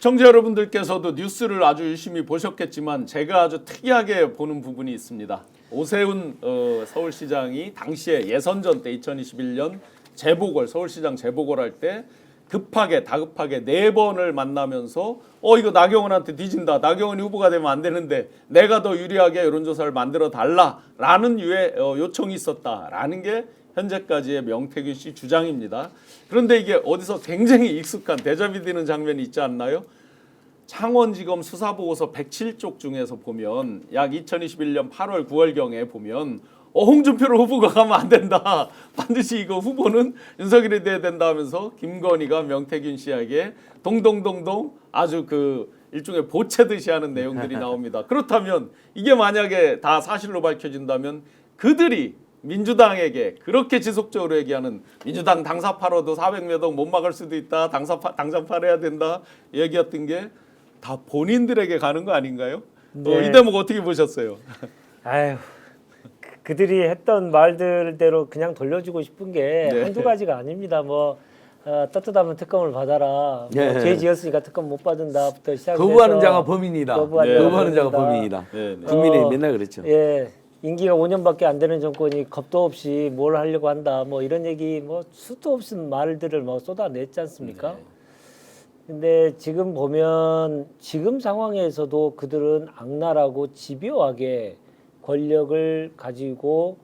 시청자 여러분들께서도 뉴스를 아주 열심히 보셨겠지만 제가 아주 특이하게 보는 부분이 있습니다. 오세훈 서울시장이 당시에 예선전 때 2021년 재보궐 서울시장 재보궐할 때 다급하게 4번을 만나면서 이거 나경원한테 뒤진다. 나경원이 후보가 되면 안 되는데 내가 더 유리하게 여론조사를 만들어 달라라는 유의 요청이 있었다라는 게 현재까지의 명태균 씨 주장입니다. 그런데 이게 어디서 굉장히 익숙한 데자뷰 되는 장면이 있지 않나요? 창원지검 수사보고서 107쪽 중에서 보면 약 2021년 8월 9월경에 보면 홍준표를 후보가 가면 안 된다. 반드시 이거 후보는 윤석열이 돼야 된다 하면서 김건희가 명태균 씨에게 동동동동 아주 일종의 보채듯이 하는 내용들이 나옵니다. 그렇다면 이게 만약에 다 사실로 밝혀진다면 그들이 민주당에게 그렇게 지속적으로 얘기하는 민주당 당사파로도 400몇 억 못 막을 수도 있다. 당장팔해야 된다. 얘기했던 게 다 본인들에게 가는 거 아닌가요? 네. 이 대목 어떻게 보셨어요? 아유, 그들이 했던 말들대로 그냥 돌려주고 싶은 게 네. 한두 가지가 아닙니다. 떳떳하면 특검을 받아라. 네. 죄 지었으니까 특검 못 받은다부터 시작해서 거부하는 자가 범인이다. 거부하는 자가 자가 범인이다. 네, 네. 국민이 맨날 그랬죠. 예, 임기가 5년밖에 안 되는 정권이 겁도 없이 뭘 하려고 한다. 이런 얘기 수도 없는 말들을 쏟아냈지 않습니까? 네. 근데 지금 보면 지금 상황에서도 그들은 악랄하고 집요하게 권력을 가지고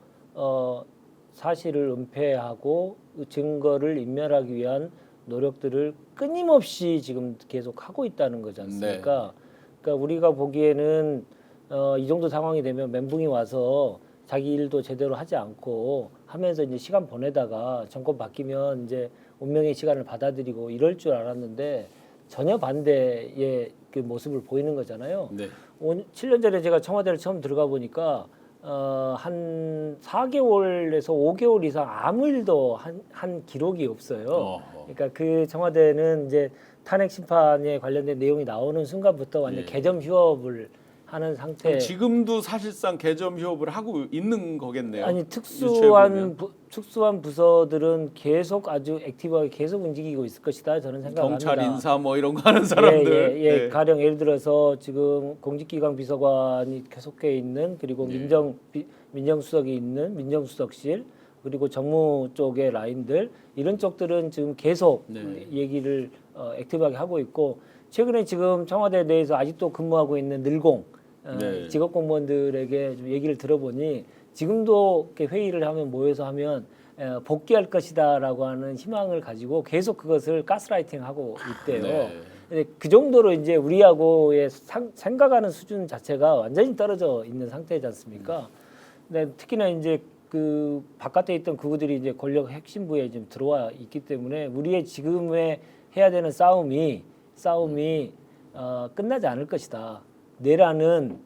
사실을 은폐하고 증거를 인멸하기 위한 노력들을 끊임없이 지금 계속 하고 있다는 거지 않습니까? 그러니까 우리가 보기에는 이 정도 상황이 되면 멘붕이 와서 자기 일도 제대로 하지 않고 하면서 이제 시간 보내다가 정권 바뀌면 이제 운명의 시간을 받아들이고 이럴 줄 알았는데 전혀 반대의 그 모습을 보이는 거잖아요. 네. 7년 전에 제가 청와대를 처음 들어가 보니까 한 4개월에서 5개월 이상 아무 일도 한 기록이 없어요. 그러니까 그 청와대는 이제 탄핵 심판에 관련된 내용이 나오는 순간부터 완전 개점 휴업을 하는 상태. 지금도 사실상 개점 휴업을 하고 있는 거겠네요. 아니 특수한 부서들은 계속 아주 액티브하게 계속 움직이고 있을 것이다 저는 생각합니다. 경찰 인사 이런 거 하는 사람들. 예. 가령 예를 들어서 지금 공직기강 비서관이 계속해 있는 그리고 민정수석이 있는 민정수석실 그리고 정무 쪽의 라인들 이런 쪽들은 지금 계속 얘기를 액티브하게 하고 있고 최근에 지금 청와대 내에서 아직도 근무하고 있는 늘공 직업 공무원들에게 좀 얘기를 들어보니 지금도 이렇게 회의를 하면 모여서 하면 복귀할 것이다라고 하는 희망을 가지고 계속 그것을 가스라이팅하고 있대요. 근데 그 정도로 이제 우리하고의 생각하는 수준 자체가 완전히 떨어져 있는 상태지 않습니까? 근데 특히나 이제 그 바깥에 있던 그들이 이제 권력 핵심부에 지금 들어와 있기 때문에 우리의 지금의 해야 되는 싸움이 끝나지 않을 것이다. 내란은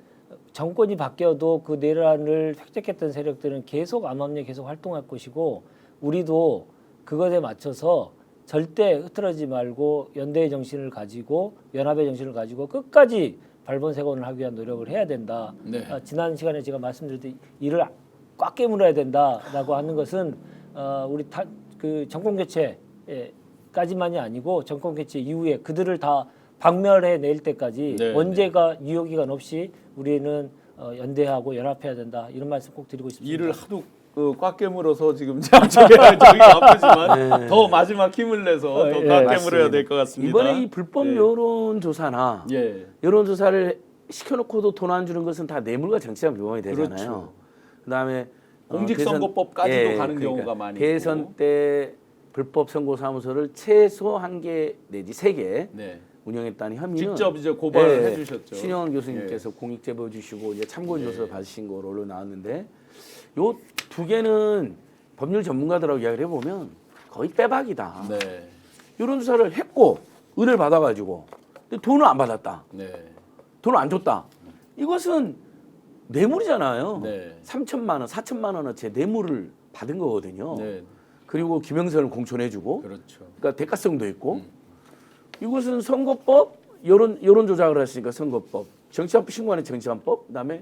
정권이 바뀌어도 그 내란을 획책했던 세력들은 계속 암암리에 계속 활동할 것이고 우리도 그것에 맞춰서 절대 흐트러지지 말고 연대의 정신을 가지고 연합의 정신을 가지고 끝까지 발본색원을 하기 위한 노력을 해야 된다. 지난 시간에 제가 말씀드렸듯이 이를 꽉 깨물어야 된다라고 하는 것은 우리 그 정권 교체까지만이 아니고 정권 교체 이후에 그들을 다 박멸해 낼 때까지 언제가 유효기간 없이 우리는 연대하고 연합해야 된다 이런 말씀 꼭 드리고 싶습니다. 이를 하도 꽉 깨물어서 지금 저기가 아프지만 더 마지막 힘을 내서 더 꽉 깨물어야 될 것 같습니다. 이번에 이 불법 여론조사나 여론조사를 시켜놓고도 돈 안 주는 것은 다 뇌물과 정치적 유용이 되잖아요. 그렇죠. 그다음에 공직선거법까지도 가는 경우가 많이 대선 있고. 때 불법 선거사무소를 최소 1개 내지 3개 운영했다는 혐의는 직접 이제 고발을 해주셨죠. 신영원 교수님께서 공익 제보 주시고 이제 참고인 조서 받으신 거로 올라 나왔는데 요 2개는 법률 전문가들하고 이야기를 해보면 거의 빼박이다. 여론조사를 했고 의뢰를 받아가지고 근데 돈을 안 받았다. 돈을 안 줬다. 이것은 뇌물이잖아요. 3천만 원, 4천만 원어치 뇌물을 받은 거거든요. 그리고 김영선을 공천해주고, 그러니까 대가성도 있고, 이것은 선거법, 여론 조작을 했으니까 선거법, 정치안법 신고하는 정치안법, 그다음에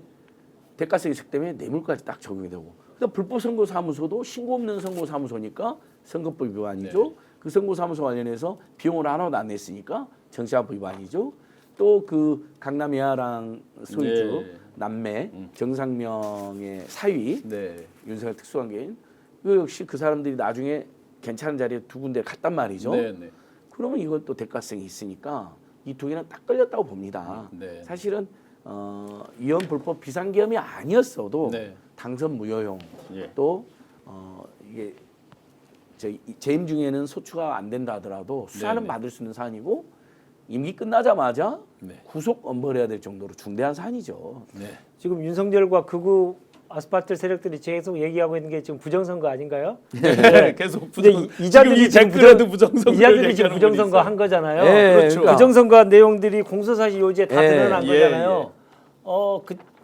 대가성이 있기 때문에 뇌물까지 딱 적용이 되고, 그다음 불법 선거사무소도 신고 없는 선거사무소니까 선거법 위반이죠. 그 선거사무소 관련해서 비용을 하나도 안 냈으니까 정치화법 위반이죠. 또 그 강남 이하랑 소유주 네. 남매 정상명의 사위 네. 윤석열 특수관계인 그 역시 그 사람들이 나중에 괜찮은 자리에 두 군데 갔단 말이죠. 네. 네. 그러면 이건 또 대가성이 있으니까 이 두 개는 딱 걸렸다고 봅니다. 네. 사실은 위헌 불법 비상계엄이 아니었어도 네. 당선 무효용 예. 또 이게 재임 중에는 소추가 안 된다 하더라도 수사는 네. 받을 수 있는 사안이고 임기 끝나자마자 네. 구속 엄벌해야 될 정도로 중대한 사안이죠. 네. 지금 윤석열과 극우 아스팔트 세력들이 계속 얘기하고 있는 게 지금 부정선거 아닌가요? 네. 계속 근데 부정. 이자들이 지금 이 댓글에도 부정선거. 이자들이 지금 부정선거 한 거잖아요. 예, 그렇죠. 그러니까. 부정선거 내용들이 공소사실 요지에 다 예, 드러난 예, 거잖아요.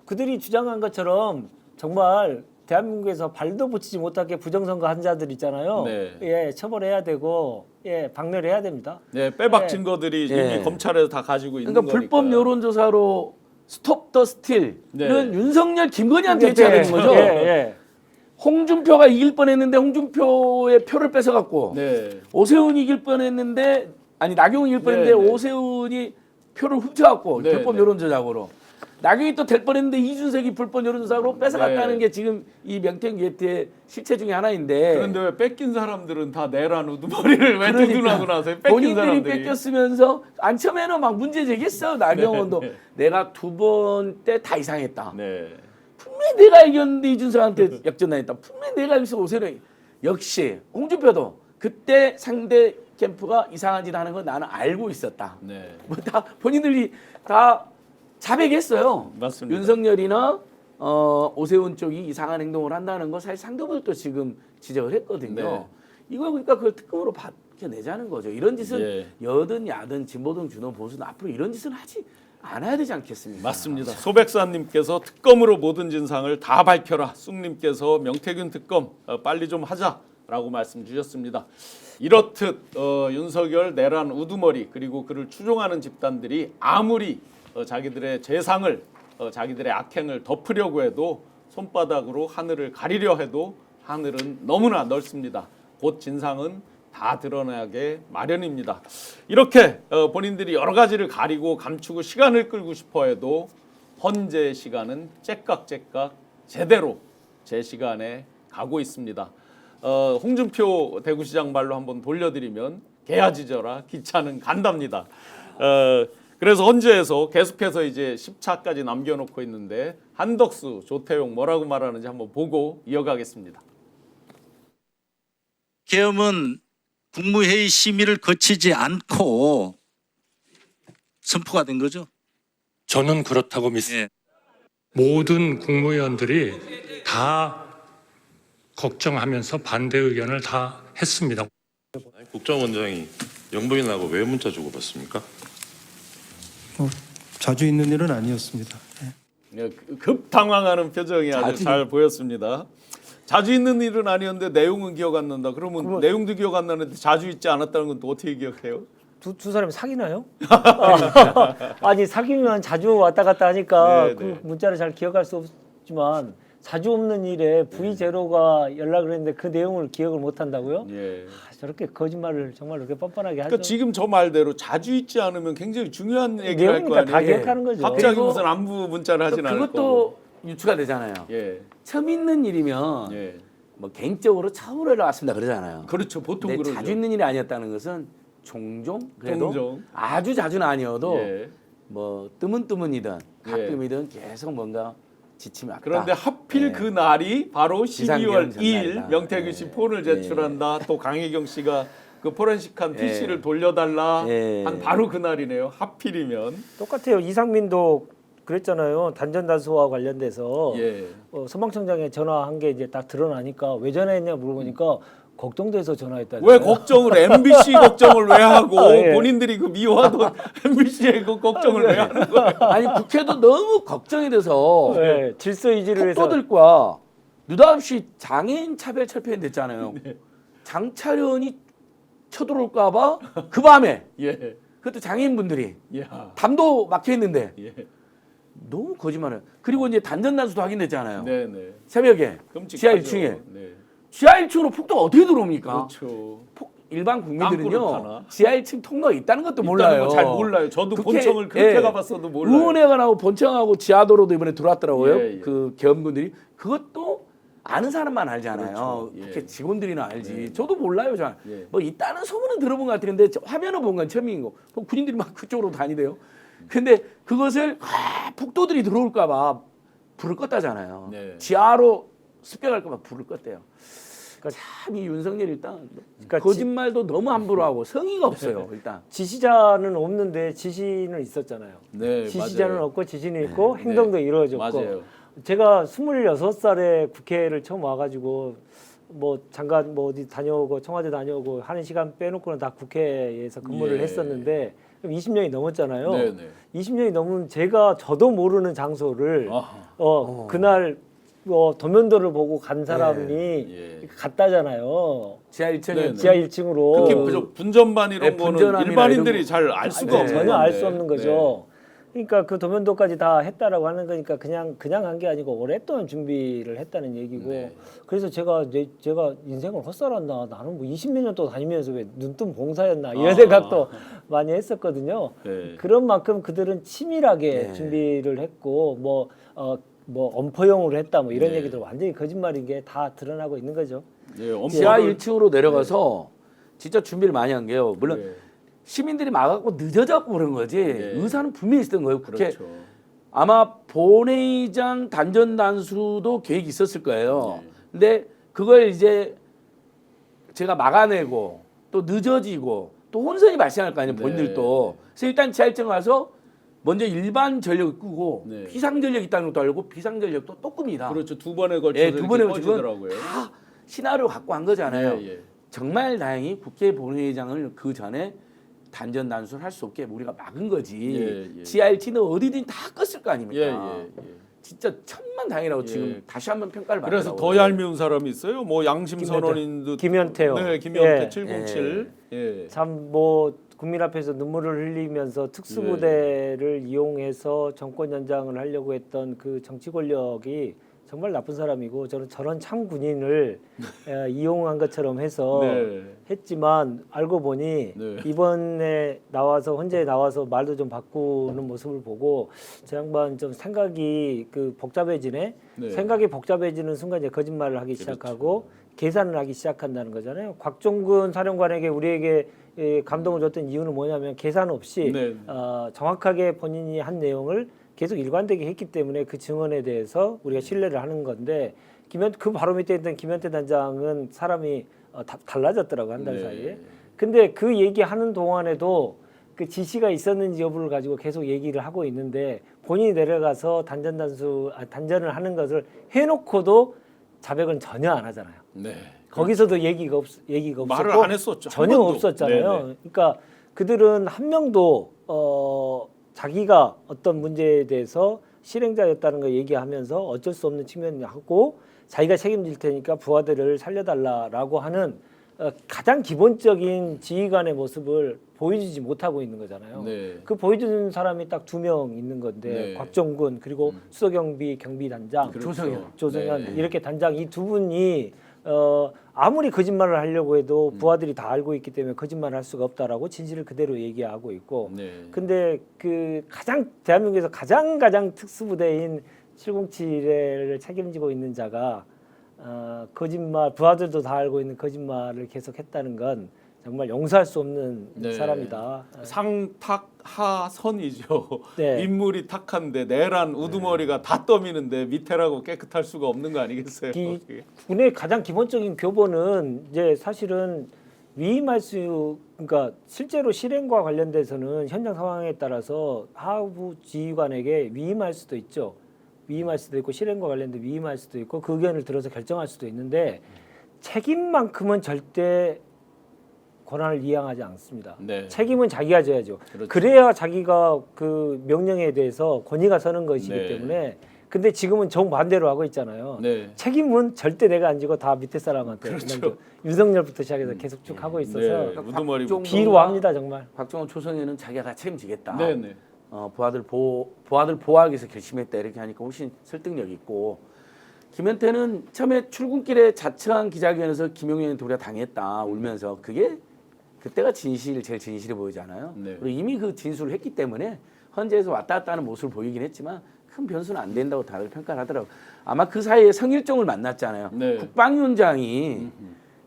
그들이 주장한 것처럼 정말 대한민국에서 발도 붙이지 못하게 부정선거 한 자들 있잖아요. 네. 예, 처벌해야 되고 예, 박멸해야 됩니다. 네, 빼박 네. 증거들이 예. 이미 검찰에서 다 가지고 있는 그러니까 거니까. 불법 여론조사로 스톱 더 스틸은 네. 윤석열 김건희한테 해줘야 되는 거죠. 예, 예. 홍준표가 이길 뻔했는데 홍준표의 표를 뺏어갖고 네. 오세훈이 이길 뻔했는데 아니 나경원이 이길 뻔했는데 네, 네. 오세훈이 표를 훔쳐갖고 네, 불법 네. 여론조작으로 나경이 또 될 뻔했는데 이준석이 불법 여론조작으로 뺏어갔다는 네. 게 지금 이 명태균 게이트의 실체 중에 하나인데 그런데 왜 뺏긴 사람들은 다 내란 우두머리를 왜 그러니까 두둔하고 나서 뺏긴 본인들이 사람들이. 뺏겼으면서 처음에는 막 문제 제기했어 나경원도 네. 내가 두 번 때 다 이상했다. 네. 분명히 내가 이겼는데 이준석한테 역전당했다. 분명히 내가 여기서 오세훈 역시 홍준표도 그때 상대 캠프가 이상한 짓 하는 건 나는 알고 있었다. 네. 뭐 다 본인들이 다 자백했어요. 맞습니다. 윤석열이나 오세훈 쪽이 이상한 행동을 한다는 거 사실 상대분들도 지금 지적을 했거든요. 네. 이거 그러니까 그걸 특검으로 밝혀내자는 거죠. 이런 짓은 예. 여든 야든 진보든 주든 보수든 앞으로 이런 짓은 하지 않아야 되지 않겠습니까? 맞습니다. 소백사님께서 특검으로 모든 진상을 다 밝혀라. 쑥님께서 명태균 특검 빨리 좀 하자라고 말씀 주셨습니다. 이렇듯 윤석열 내란 우두머리 그리고 그를 추종하는 집단들이 아무리 자기들의 재상을 자기들의 악행을 덮으려고 해도 손바닥으로 하늘을 가리려 해도 하늘은 너무나 넓습니다. 곧 진상은 다 드러나게 마련입니다. 이렇게 본인들이 여러 가지를 가리고 감추고 시간을 끌고 싶어해도 헌재 시간은 째깍째깍 제대로 제 시간에 가고 있습니다. 홍준표 대구시장 말로 한번 돌려드리면 개야 짖어라 기차는 간답니다. 그래서 헌재에서 계속해서 이제 10차까지 남겨놓고 있는데 한덕수, 조태용 뭐라고 말하는지 한번 보고 이어가겠습니다. 계엄은 국무회의 심의를 거치지 않고 선포가 된 거죠. 저는 그렇다고 믿습니다. 예. 모든 국무위원들이 다 걱정하면서 반대 의견을 다 했습니다. 국정원장이 영부인하고 왜 문자 주고받습니까? 자주 있는 일은 아니었습니다. 네, 급 당황하는 표정이 아주 잘 보였습니다. 자주 있는 일은 아니었는데 내용은 기억 안 난다. 그러면 내용도 기억 안 나는데 자주 있지 않았다는 건 또 어떻게 기억해요? 두 사람이 사귀나요? 아니 사귀면 자주 왔다 갔다 하니까 네, 그 네. 문자를 잘 기억할 수 없지만 자주 없는 일에 V0가 연락을 했는데 그 내용을 기억을 못 한다고요? 예. 저렇게 거짓말을 정말 그렇게 뻔뻔하게 하죠. 그러니까 지금 저 말대로 자주 있지 않으면 굉장히 중요한 얘기를 할 거 내용이니까 다 아니에요. 기억하는 거죠. 갑자기 그리고 무슨 안부 문자를 하진 않을 거고. 그것도 유추가 되잖아요. 예. 처음 있는 일이면 예. 뭐 개인적으로 처음으로 연락왔습니다 그러잖아요. 그렇죠. 보통 근데 그러죠. 자주 있는 일이 아니었다는 것은 종종 그래도 종종. 아주 자주는 아니어도 예. 뭐 뜨문뜨문이든 예. 가끔이든 계속 뭔가 지침이 왔다. 그런데 하필 예. 그 날이 바로 12월 비상계엄 2일 전날이다. 명태균 씨 예. 폰을 제출한다. 또 강혜경 씨가 그 포렌식한 PC를 돌려달라 예. 한 바로 그 날이네요. 하필이면. 똑같아요. 이상민도 그랬잖아요. 단전단수와 관련돼서 예. 소방청장에 전화한 게 이제 딱 드러나니까 왜 전화했냐 물어보니까 걱정돼서 전화했다. 왜 걱정을 MBC 걱정을 왜 하고 예. 본인들이 그 미워하던 MBC의 그 걱정을 왜 하는 거예요? 아니 국회도 너무 걱정이 돼서 네, 질서 유지를 위해서 폭도들과 느닷없이 장애인 차별 철폐 됐잖아요. 장차련이 쳐들어올까봐 그 밤에 예. 그것도 장애인분들이 야. 담도 막혀 있는데 예. 너무 거짓말을. 그리고 이제 단전단수도 확인됐잖아요. 네, 네. 새벽에 끔찍하죠. 지하 1층에 네. 지하 1층으로 폭도가 어떻게 들어옵니까? 그렇죠. 일반 땅굴을 국민들은요 파나? 지하 1층 통로가 있다는 것도 있다는 몰라요. 거 잘 몰라요. 저도 국회- 본청을 그렇게 예. 가봤어도 몰라요. 의원회가 나고 본청하고 지하도로도 이번에 들어왔더라고요. 예, 예. 그 계엄군들이 그것도 아는 사람만 알잖아요. 그렇죠. 예. 국회 직원들이나 알지. 네. 저도 몰라요, 잘. 예. 뭐 있다는 소문은 들어본 것 같은데 화면을 본 건 처음인 거. 그럼 군인들이 막 그쪽으로 다니대요. 근데 그것을 폭도들이 들어올까봐 불을 껐다잖아요. 네. 지하로 습격할까봐 불을 껐대요. 참 이 윤석열 일단 그러니까 거짓말도 너무 함부로 하고 성의가 없어요. 일단. 지시자는 없는데 지시는 있었잖아요. 네, 지시자는 맞아요. 없고 지시는 있고 행동도 이루어졌고. 맞아요. 제가 26살에 국회를 처음 와가지고 뭐 잠깐 뭐 어디 다녀오고 청와대 다녀오고 하는 시간 빼놓고는 다 국회에서 근무를 예. 했었는데 그럼 20년이 넘었잖아요. 네, 네. 20년이 넘은 제가 저도 모르는 장소를 아하. 그날 도면도를 보고 간 사람이 예. 갔다잖아요. 지하 1층에 네, 네. 지하 1층으로. 특히 저 분전반 이런 네, 거는 분전함이나 일반인들이 이런 잘 알 수가 네. 없는 전혀 알 수 건데. 없는 거죠. 그러니까 그 도면도까지 다 했다라고 하는 거니까 그냥 한 게 아니고 오랫동안 준비를 했다는 얘기고. 네. 그래서 제가 인생을 헛살았나, 나는 뭐 20몇 년 동안 다니면서 왜 눈뜬 봉사였나 이런 생각도 많이 했었거든요. 네. 그런 만큼 그들은 치밀하게 네. 준비를 했고 뭐 엄포용으로 했다 뭐 이런 네. 얘기들 완전히 거짓말인 게 다 드러나고 있는 거죠. 예, 엄포를- 지하 1층으로 내려가서 진짜 준비를 많이 한 게요. 물론 네. 시민들이 막았고 늦어졌고 그런 거지 의사는 분명히 있었던 거예요. 국회 그렇죠. 아마 본회의장 단전 단수도 계획이 있었을 거예요. 네. 근데 그걸 이제 제가 막아내고 또 늦어지고 또 혼선이 발생할 거 아니에요. 네. 본인들도. 그래서 일단 지하 1층 가서 먼저 일반 전력을 끄고 네. 비상 전력 있다는 것도 알고 비상 전력도 또 끕니다. 그렇죠. 두 번에 걸쳐서 예, 두 번에 이렇게 걸쳐서 꺼지더라고요. 다 시나리오 갖고 한 거잖아요. 예, 예. 정말 다행히 국회 본회의장을 그 전에 단전 단수를 할 수 없게 우리가 막은 거지. 예, 예. 지하 1층은 어디든 다 껐을 거 아닙니까? 예, 예, 예. 진짜 천만 다행이라고 예. 지금 다시 한번 평가를 그래서 받더라고요. 더 얄미운 사람이 있어요. 뭐 양심 선언인도 김현태요. 네, 김현태 예. 707. 예. 참 뭐 국민 앞에서 눈물을 흘리면서 특수부대를 이용해서 정권 연장을 하려고 했던 그 정치 권력이 정말 나쁜 사람이고 저는 저런 참 군인을 이용한 것처럼 해서 네. 했지만 알고 보니 네. 이번에 나와서 헌재에 나와서 말도 좀 바꾸는 모습을 보고 저 양반 좀 생각이 그 복잡해지네. 네. 생각이 복잡해지는 순간 이제 거짓말을 하기 시작하고 계산을 하기 시작한다는 거잖아요. 곽종근 사령관에게 우리에게 감동을 줬던 이유는 뭐냐면 계산 없이 네. 정확하게 본인이 한 내용을 계속 일관되게 했기 때문에 그 증언에 대해서 우리가 신뢰를 하는 건데 그 바로 밑에 있던 김현태 단장은 사람이 달라졌더라고 한 달 네. 사이에. 근데 그 얘기하는 동안에도 그 지시가 있었는지 여부를 가지고 계속 얘기를 하고 있는데 본인이 내려가서 단전을 하는 것을 해놓고도 자백은 전혀 안 하잖아요. 네. 거기서도 얘기가 없었고 말을 안 했었죠. 한 전혀 번도. 없었잖아요. 네네. 그러니까 그들은 한 명도 자기가 어떤 문제에 대해서 실행자였다는 걸 얘기하면서 어쩔 수 없는 측면이 하고 자기가 책임질 테니까 부하들을 살려달라라고 하는 가장 기본적인 지휘관의 모습을 보여주지 못하고 있는 거잖아요. 네. 그 보여주는 사람이 딱 2명 있는 건데 네. 곽종근 그리고 수서경비 경비단장 그렇죠. 조성현 네. 이렇게 단장 이 두 분이 아무리 거짓말을 하려고 해도 부하들이 다 알고 있기 때문에 거짓말을 할 수가 없다라고 진실을 그대로 얘기하고 있고 네. 근데 그 대한민국에서 가장 특수부대인 707을 책임지고 있는 자가 거짓말 부하들도 다 알고 있는 거짓말을 계속했다는 건 정말 용서할 수 없는 네. 사람이다. 상탁하선이죠. 네. 인물이 탁한데 내란 우두머리가 다 떠미는데 밑에라고 깨끗할 수가 없는 거 아니겠어요? 군의 가장 기본적인 교본은 이제 사실은 위임할 수 그러니까 실제로 실행과 관련돼서는 현장 상황에 따라서 하부 지휘관에게 위임할 수도 있죠. 위임할 수도 있고 실행과 관련돼 위임할 수도 있고 그 의견을 들어서 결정할 수도 있는데 책임만큼은 절대 권한을 이양하지 않습니다. 네. 책임은 자기가 져야죠. 그렇죠. 그래야 자기가 그 명령에 대해서 권위가 서는 것이기 네. 때문에 근데 지금은 정반대로 하고 있잖아요. 네. 책임은 절대 내가 안 지고 다 밑에 사람한테 그렇죠. 윤석열부터 시작해서 계속 쭉 하고 있어서 네. 우두머리. 박종- 비루합니다 정말. 박정원 초선에는 자기가 다 책임지겠다. 네, 네. 부하들 보호하기 위해서 결심했다 이렇게 하니까 훨씬 설득력 있고 김현태는 처음에 출근길에 자처한 기자회견에서 김용현이 도리어 당했다 울면서 그게 그때가 제일 진실해 보이잖아요. 네. 그리고 이미 그 진술을 했기 때문에 헌재에서 왔다 갔다 하는 모습을 보이긴 했지만 큰 변수는 안 된다고 다들 평가를 하더라고요. 아마 그 사이에 성일종을 만났잖아요. 네. 국방위원장이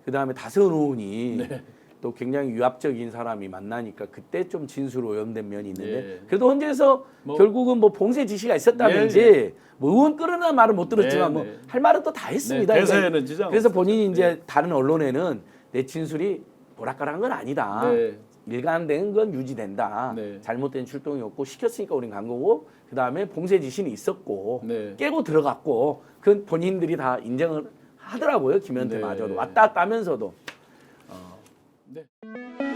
그다음에 다선 의원이 네. 또 굉장히 위압적인 사람이 만나니까 그때 좀 진술 오염된 면이 있는데 예. 그래도 헌재에서 뭐- 결국은 뭐 봉쇄 지시가 있었다든지 뭐 의원 끌어내는 말은 못 들었지만 네, 뭐 네. 할 말은 또 다 했습니다. 네, 그러니까 대세는 지지 그래서 않았어요. 본인이 이제 다른 언론에는 내 진술이 오락가락한 건 아니다. 네. 일관된 건 유지된다. 네. 잘못된 출동이었고 시켰으니까 우린 간 거고 그 다음에 봉쇄 지시는 있었고 네. 깨고 들어갔고 그 본인들이 다 인정을 하더라고요. 김현태마저도 네. 왔다 갔다 하면서도. 네.